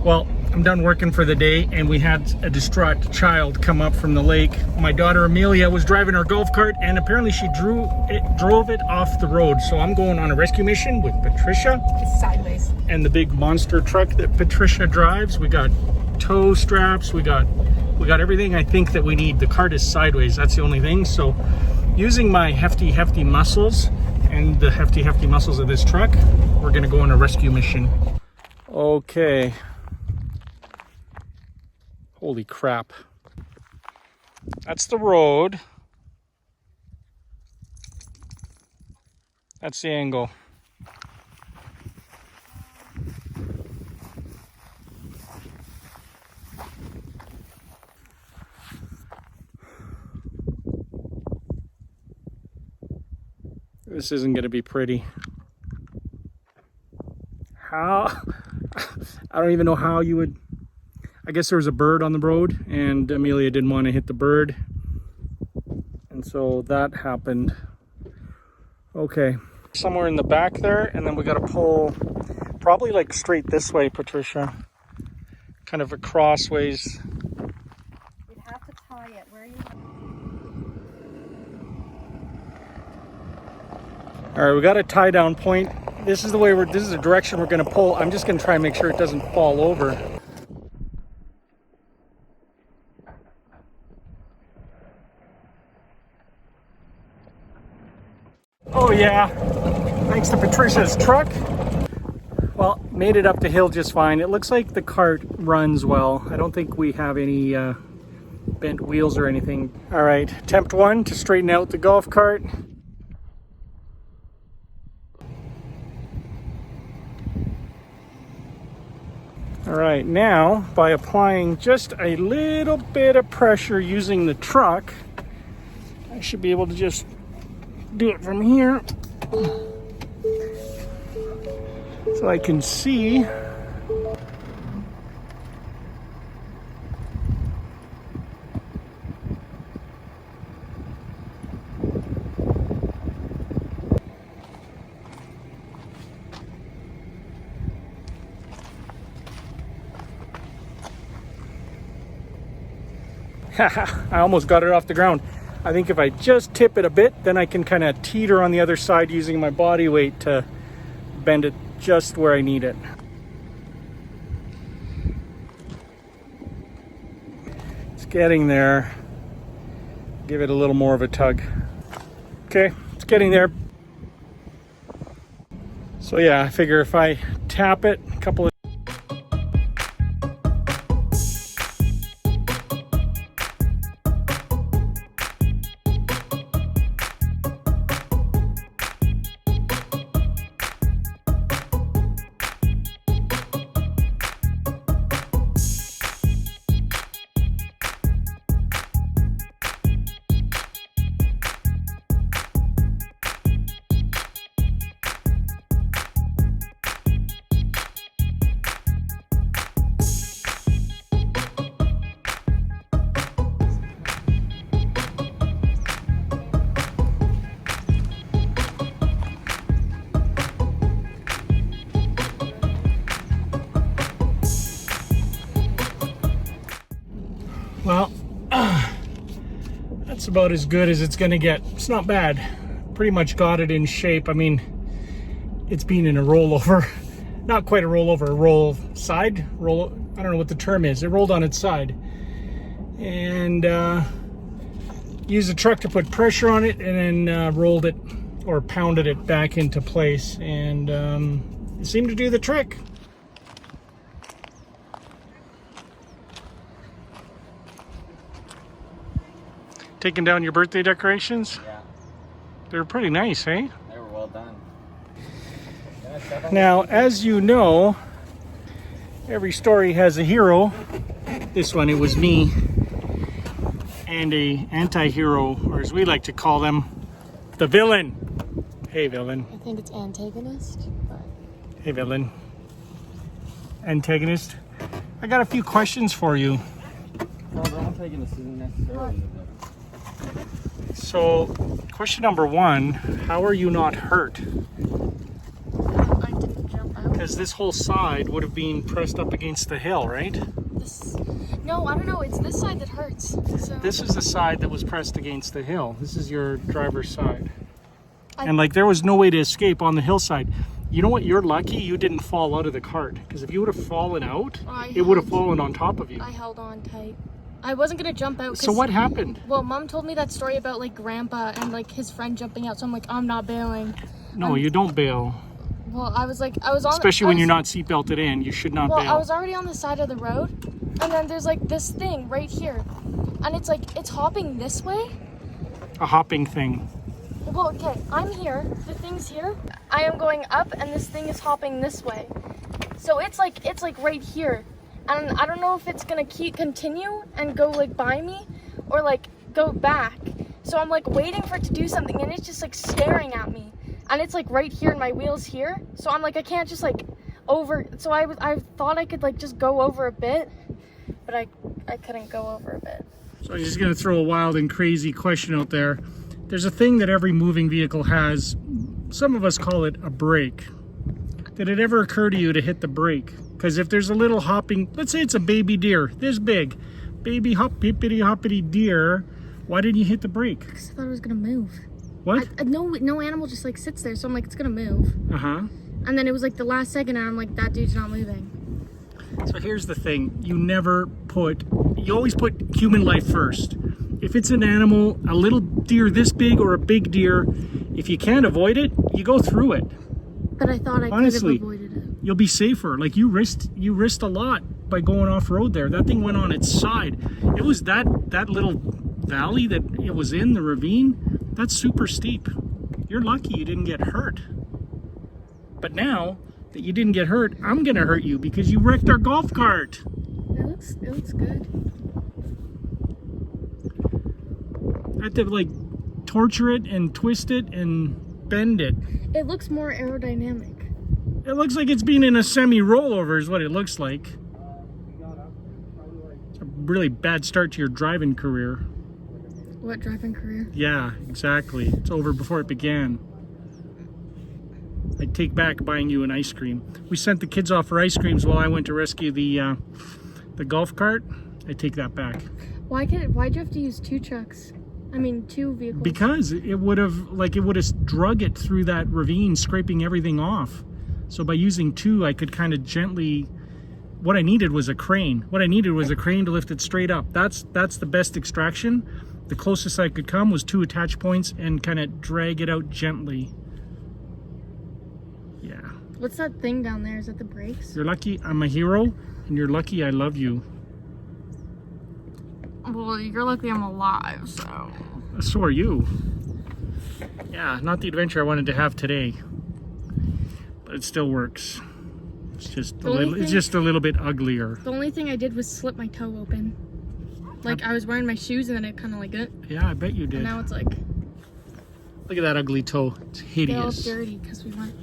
Well, I'm done working for the day, and we had a distraught child come up from the lake. My daughter Amelia was driving her golf cart, and apparently she drove it off the road. So I'm going on a rescue mission with Patricia. It's sideways. And the big monster truck that Patricia drives. We got tow straps. We got everything I think that we need. The cart is sideways. That's the only thing. So using my hefty muscles and the hefty muscles of this truck, we're gonna go on a rescue mission. Okay. Holy crap. That's the road. That's the angle. This isn't going to be pretty. How? I don't even know how you would. I guess there was a bird on the road and Amelia didn't want to hit the bird. And so that happened. Okay. Somewhere in the back there, and then we got to pull probably like straight this way, Patricia. Kind of a crossways. We'd have to tie it. Where are you? All right, we got a tie down point. This is the way this is the direction we're going to pull. I'm just going to try and make sure it doesn't fall over. Oh yeah, thanks to Patricia's truck. Well, made it up the hill just fine. It looks like the cart runs well. I don't think we have any bent wheels or anything. All right, attempt one to straighten out the golf cart. All right, now by applying just a little bit of pressure using the truck, I should be able to just do it from here so I can see. I almost got it off the ground. I think if I just tip it a bit, then I can kind of teeter on the other side using my body weight to bend it just where I need it. It's getting there. Give it a little more of a tug. Okay, it's getting there. So yeah, I figure if I tap it a couple of well, that's about as good as it's gonna get. It's not bad. Pretty much got it in shape. I mean, it's been in a rollover. Not quite a rollover, a roll side. Roll, I don't know what the term is. It rolled on its side. And used the truck to put pressure on it and then rolled it or pounded it back into place. And it seemed to do the trick. Taking down your birthday decorations? Yeah. They were pretty nice, eh? They were well done. Now, as you know, every story has a hero. This one, it was me. And a anti-hero, or as we like to call them, the villain. Hey, villain. I think it's antagonist. But... Hey, villain. Antagonist. I got a few questions for you. Well, the antagonist isn't necessarily the villain. So, question number one, how are you not hurt? I didn't jump out. Because this whole side would have been pressed up against the hill, right? No, I don't know. It's this side that hurts. So. This is the side that was pressed against the hill. This is your driver's side. And like there was no way to escape on the hillside. You know what? You're lucky you didn't fall out of the cart. Because if you would have fallen out, it would have fallen on top of you. I held on tight. I wasn't going to jump out. So what happened? Well, Mom told me that story about like Grandpa and like his friend jumping out. So I'm like, I'm not bailing. No, you don't bail. Well, I was on. Especially when you're not seatbelted in, you should not bail. Well, I was already on the side of the road. And then there's like this thing right here. And it's like, it's hopping this way. A hopping thing. Well, okay, I'm here. The thing's here. I am going up and this thing is hopping this way. So it's like right here. And I don't know if it's gonna continue and go like by me or like go back. So I'm like waiting for it to do something and it's just like staring at me. And it's like right here and my wheel's here. So I'm like, I can't just like over. So I thought I could like just go over a bit, but I couldn't go over a bit. So I'm just gonna throw a wild and crazy question out there. There's a thing that every moving vehicle has. Some of us call it a brake. Did it ever occur to you to hit the brake? Because if there's a little hopping, let's say it's a baby deer, this big, baby hoppity hoppity deer, why didn't you hit the brake? Because I thought it was gonna move. What? No animal just like sits there, so I'm like, it's gonna move. Uh-huh. And then it was like the last second, and I'm like, that dude's not moving. So here's the thing: you always put human life first. If it's an animal, a little deer this big or a big deer, if you can't avoid it, you go through it. But I thought I could have avoided it. You'll be safer. Like you risked a lot by going off road there. That thing went on its side. It was that little valley that it was in, the ravine. That's super steep. You're lucky you didn't get hurt. But now that you didn't get hurt, I'm gonna hurt you because you wrecked our golf cart. It looks good. I have to like torture it and twist it and bend it. It looks more aerodynamic. It looks like it's been in a semi-rollover is what it looks like. It's a really bad start to your driving career. What driving career? Yeah, exactly. It's over before it began. I take back buying you an ice cream. We sent the kids off for ice creams while I went to rescue the golf cart. I take that back. Why'd you have to use two vehicles? Because it would have drug it through that ravine, scraping everything off. So by using two, I could kind of gently. What I needed was a crane. What I needed was a crane to lift it straight up. That's the best extraction. The closest I could come was two attach points and kind of drag it out gently. Yeah. What's that thing down there? Is that the brakes? You're lucky I'm a hero, and you're lucky I love you. Well, you're lucky I'm alive, so. So are you. Yeah, not the adventure I wanted to have today. But it still works. It's just a little bit uglier. The only thing I did was slip my toe open. Like I was wearing my shoes and then it kind of like it. Yeah, I bet you did. And now it's like. Look at that ugly toe. It's hideous. They're all dirty because we went